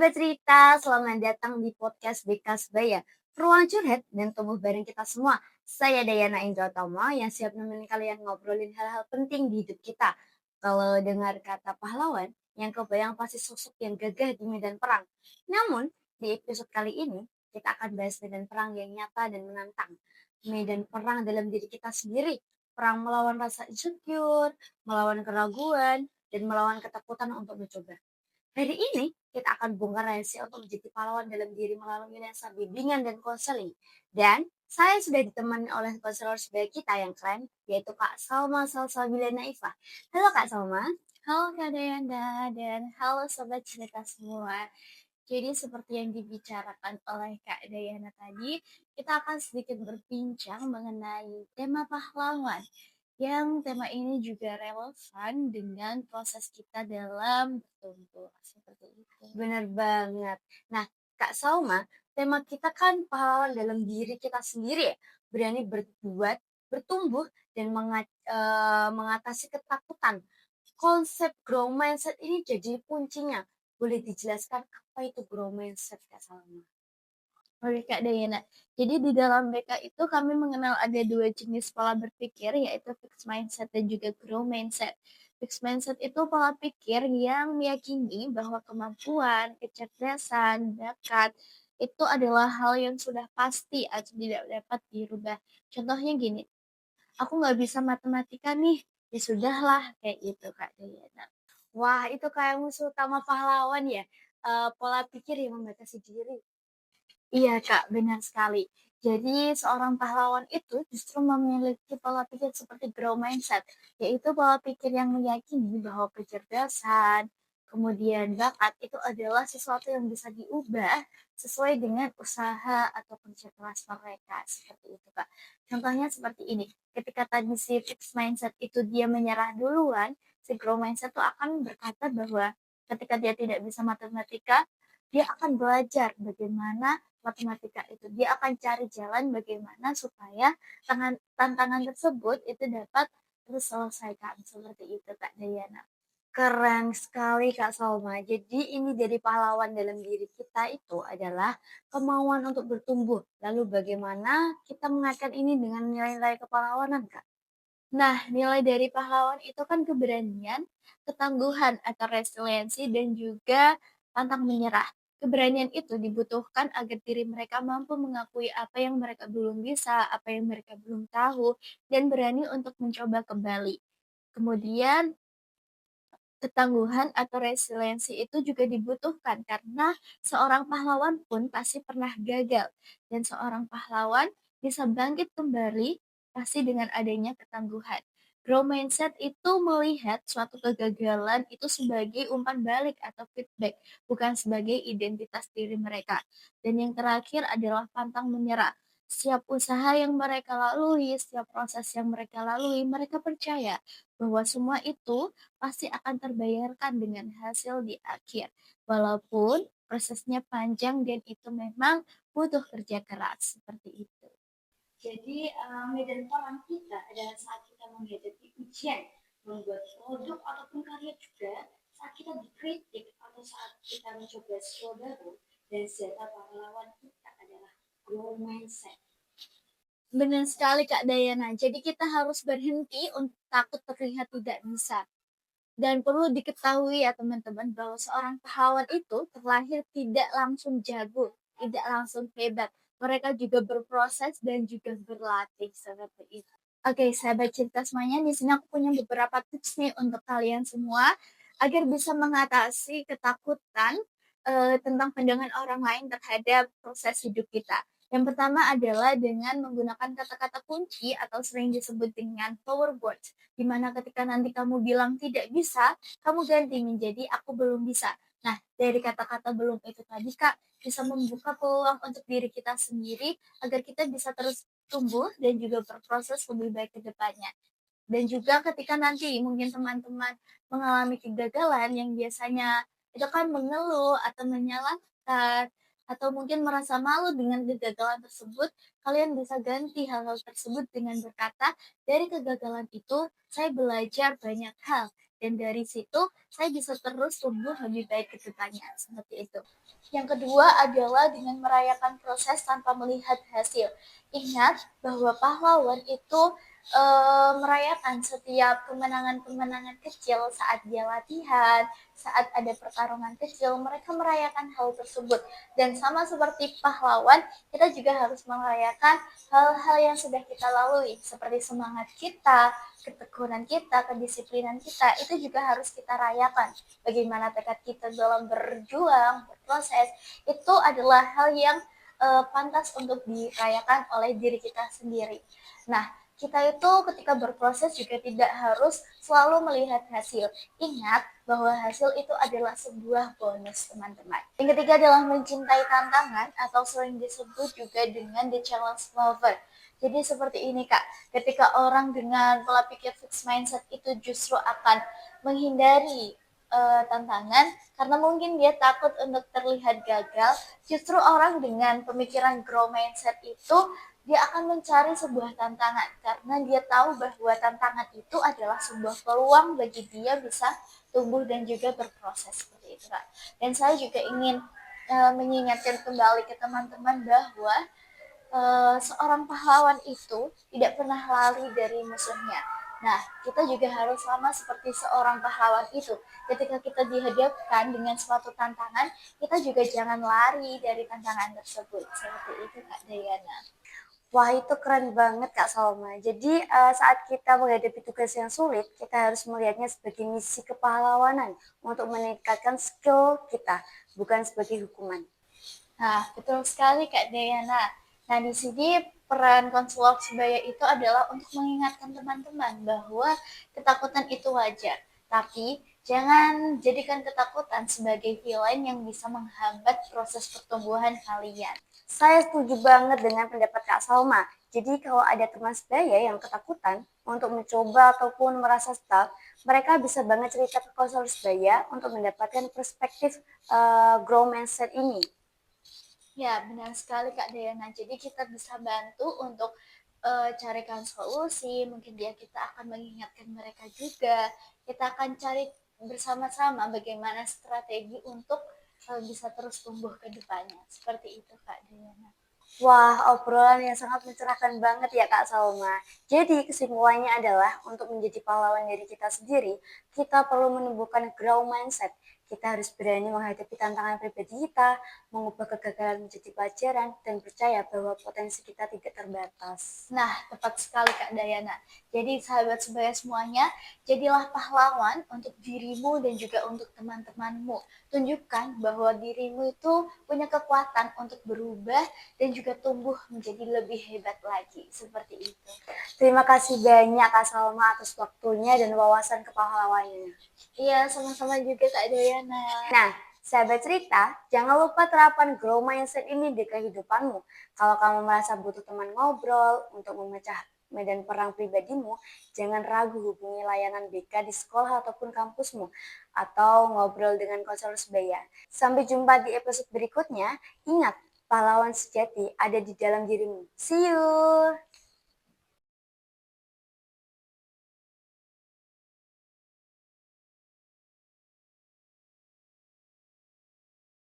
sahabat cerita, selamat datang di podcast Bekas Baya. Ruang curhat dan tumbuh bareng kita semua. Saya Dayana Indra Utama yang siap nemenin kalian ngobrolin hal-hal penting di hidup kita. Kalau dengar kata pahlawan, yang kebayang pasti sosok yang gagah di medan perang. Namun, di episode kali ini, kita akan bahas medan perang yang nyata dan menantang. Medan perang dalam diri kita sendiri. Perang melawan rasa insecure, melawan keraguan, dan melawan ketakutan untuk mencoba. Hari ini kita akan bongkar rahasia untuk menjadi pahlawan dalam diri melalui lensa bimbingan dan konseling. Dan saya sudah ditemani oleh konselor sebagai kita yang keren, yaitu Kak Salma Salsabila Naifah. Halo Kak Salma. Halo Kak Dayanda dan halo sobat cerita semua. Jadi seperti yang dibicarakan oleh Kak Dayana tadi, kita akan sedikit berbincang mengenai tema pahlawan yang tema ini juga relevan dengan proses kita dalam bertumbuh, seperti itu. Benar banget. Nah, Kak Salma, tema kita kan pahlawan dalam diri kita sendiri ya, berani berbuat, bertumbuh, dan mengatasi ketakutan. Konsep grow mindset ini jadi kuncinya. Boleh dijelaskan apa itu grow mindset, Kak Salma? Oke Kak Dayana. Jadi di dalam BK itu kami mengenal ada dua jenis pola berpikir yaitu fixed mindset dan juga grow mindset. Fixed mindset itu pola pikir yang meyakini bahwa kemampuan, kecerdasan, bakat itu adalah hal yang sudah pasti atau tidak dapat dirubah. Contohnya gini, aku nggak bisa matematika nih, ya sudahlah kayak gitu Kak Dayana. Wah itu kayak musuh utama pahlawan ya, pola pikir yang membatasi diri. Iya Kak, benar sekali. Jadi seorang pahlawan itu justru memiliki pola pikir seperti growth mindset, yaitu pola pikir yang meyakini bahwa kecerdasan, kemudian bakat itu adalah sesuatu yang bisa diubah sesuai dengan usaha atau kerja keras mereka, seperti itu Kak. Contohnya seperti ini, ketika tadi si fixed mindset itu dia menyerah duluan, si growth mindset itu akan berkata bahwa ketika dia tidak bisa matematika, dia akan belajar bagaimana matematika itu. Dia akan cari jalan bagaimana supaya tantangan tersebut itu dapat terselesaikan. Seperti itu Kak Dayana. Keren sekali Kak Salma. Jadi ini dari pahlawan dalam diri kita itu adalah kemauan untuk bertumbuh. Lalu bagaimana kita mengaitkan ini dengan nilai-nilai kepahlawanan Kak? Nah, nilai dari pahlawan itu kan keberanian, ketangguhan atau resiliensi dan juga pantang menyerah. Keberanian itu dibutuhkan agar diri mereka mampu mengakui apa yang mereka belum bisa, apa yang mereka belum tahu, dan berani untuk mencoba kembali. Kemudian ketangguhan atau resiliensi itu juga dibutuhkan karena seorang pahlawan pun pasti pernah gagal dan seorang pahlawan bisa bangkit kembali pasti dengan adanya ketangguhan. Growth mindset itu melihat suatu kegagalan itu sebagai umpan balik atau feedback, bukan sebagai identitas diri mereka. Dan yang terakhir adalah pantang menyerah. Setiap usaha yang mereka lalui, setiap proses yang mereka lalui, mereka percaya bahwa semua itu pasti akan terbayarkan dengan hasil di akhir. Walaupun prosesnya panjang dan itu memang butuh kerja keras seperti itu. Jadi medan perang kita adalah saat kita menghadapi ujian, membuat produk ataupun karya juga, saat kita dikritik atau saat kita mencoba skill baru, dan senjata pahlawan kita adalah growth mindset. Benar sekali Kak Dayana. Jadi kita harus berhenti untuk takut terlihat tidak bisa. Dan perlu diketahui ya teman-teman bahwa seorang pahlawan itu terlahir tidak langsung jago, tidak langsung hebat. Mereka juga berproses dan juga berlatih seperti itu. Oke, sahabat cerita semuanya, di sini aku punya beberapa tips nih untuk kalian semua agar bisa mengatasi ketakutan tentang pandangan orang lain terhadap proses hidup kita. Yang pertama adalah dengan menggunakan kata-kata kunci atau sering disebut dengan power words, di mana ketika nanti kamu bilang tidak bisa, kamu ganti menjadi aku belum bisa. Nah, dari kata-kata belum itu tadi, Kak, bisa membuka peluang untuk diri kita sendiri agar kita bisa terus tumbuh dan juga berproses lebih baik ke depannya. Dan juga ketika nanti mungkin teman-teman mengalami kegagalan yang biasanya itu kan mengeluh atau menyalahkan atau mungkin merasa malu dengan kegagalan tersebut, kalian bisa ganti hal-hal tersebut dengan berkata, dari kegagalan itu saya belajar banyak hal Dan dari situ saya bisa terus tumbuh lebih baik ke depannya, seperti itu. Yang kedua adalah dengan merayakan proses tanpa melihat hasil. Ingat bahwa pahlawan itu merayakan setiap kemenangan-kemenangan kecil saat dia latihan, saat ada pertarungan kecil, mereka merayakan hal tersebut. Dan sama seperti pahlawan, kita juga harus merayakan hal-hal yang sudah kita lalui, seperti semangat kita, ketekunan kita, kedisiplinan kita, itu juga harus kita rayakan. Bagaimana tekad kita dalam berjuang, berproses, itu adalah hal yang pantas untuk dirayakan oleh diri kita sendiri. Nah, kita itu ketika berproses juga tidak harus selalu melihat hasil. Ingat bahwa hasil itu adalah sebuah bonus, teman-teman. Yang ketiga adalah mencintai tantangan atau sering disebut juga dengan the challenge lover. Jadi seperti ini Kak, ketika orang dengan pola pikir fixed mindset itu justru akan menghindari tantangan karena mungkin dia takut untuk terlihat gagal, justru orang dengan pemikiran grow mindset itu dia akan mencari sebuah tantangan karena dia tahu bahwa tantangan itu adalah sebuah peluang bagi dia bisa tumbuh dan juga berproses seperti itu Kak. Dan saya juga ingin mengingatkan kembali ke teman-teman bahwa seorang pahlawan itu tidak pernah lari dari musuhnya. Nah, kita juga harus sama seperti seorang pahlawan itu. Ketika kita dihadapkan dengan suatu tantangan, kita juga jangan lari dari tantangan tersebut. Seperti itu, Kak Dayana. Wah, itu keren banget Kak Salma. Jadi saat kita menghadapi tugas yang sulit, kita harus melihatnya sebagai misi kepahlawanan untuk meningkatkan skill kita, bukan sebagai hukuman. Nah, betul sekali Kak Dayana. Nah, di sini peran konselor sebaya itu adalah untuk mengingatkan teman-teman bahwa ketakutan itu wajar. Tapi jangan jadikan ketakutan sebagai villain yang bisa menghambat proses pertumbuhan kalian. Saya setuju banget dengan pendapat Kak Salma. Jadi kalau ada teman sebaya yang ketakutan untuk mencoba ataupun merasa stuck, mereka bisa banget cerita ke konselor sebaya untuk mendapatkan perspektif grow mindset ini. Ya, benar sekali Kak Dayana. Jadi kita bisa bantu untuk carikan solusi, mungkin dia kita akan mengingatkan mereka juga. Kita akan cari bersama-sama bagaimana strategi untuk bisa terus tumbuh ke depannya. Seperti itu Kak Dayana. Wah, obrolan yang sangat mencerahkan banget ya Kak Salma. Jadi kesimpulannya adalah untuk menjadi pahlawan diri kita sendiri, kita perlu menumbuhkan grow mindset. Kita harus berani menghadapi tantangan pribadi kita, mengubah kegagalan menjadi pelajaran, dan percaya bahwa potensi kita tidak terbatas. Nah, tepat sekali Kak Dayana. Jadi sahabat sebaya semuanya, jadilah pahlawan untuk dirimu dan juga untuk teman-temanmu. Tunjukkan bahwa dirimu itu punya kekuatan untuk berubah dan juga tumbuh menjadi lebih hebat lagi. Seperti itu. Terima kasih banyak Kak Salma atas waktunya dan wawasan kepahlawannya. Iya, sama-sama juga Kak Dayana. Nah, sahabat cerita, jangan lupa terapkan grow mindset ini di kehidupanmu. Kalau kamu merasa butuh teman ngobrol untuk memecah medan perang pribadimu, jangan ragu hubungi layanan BK di sekolah ataupun kampusmu, atau ngobrol dengan konselor sebaya. Sampai jumpa di episode berikutnya. Ingat, pahlawan sejati ada di dalam dirimu. See you!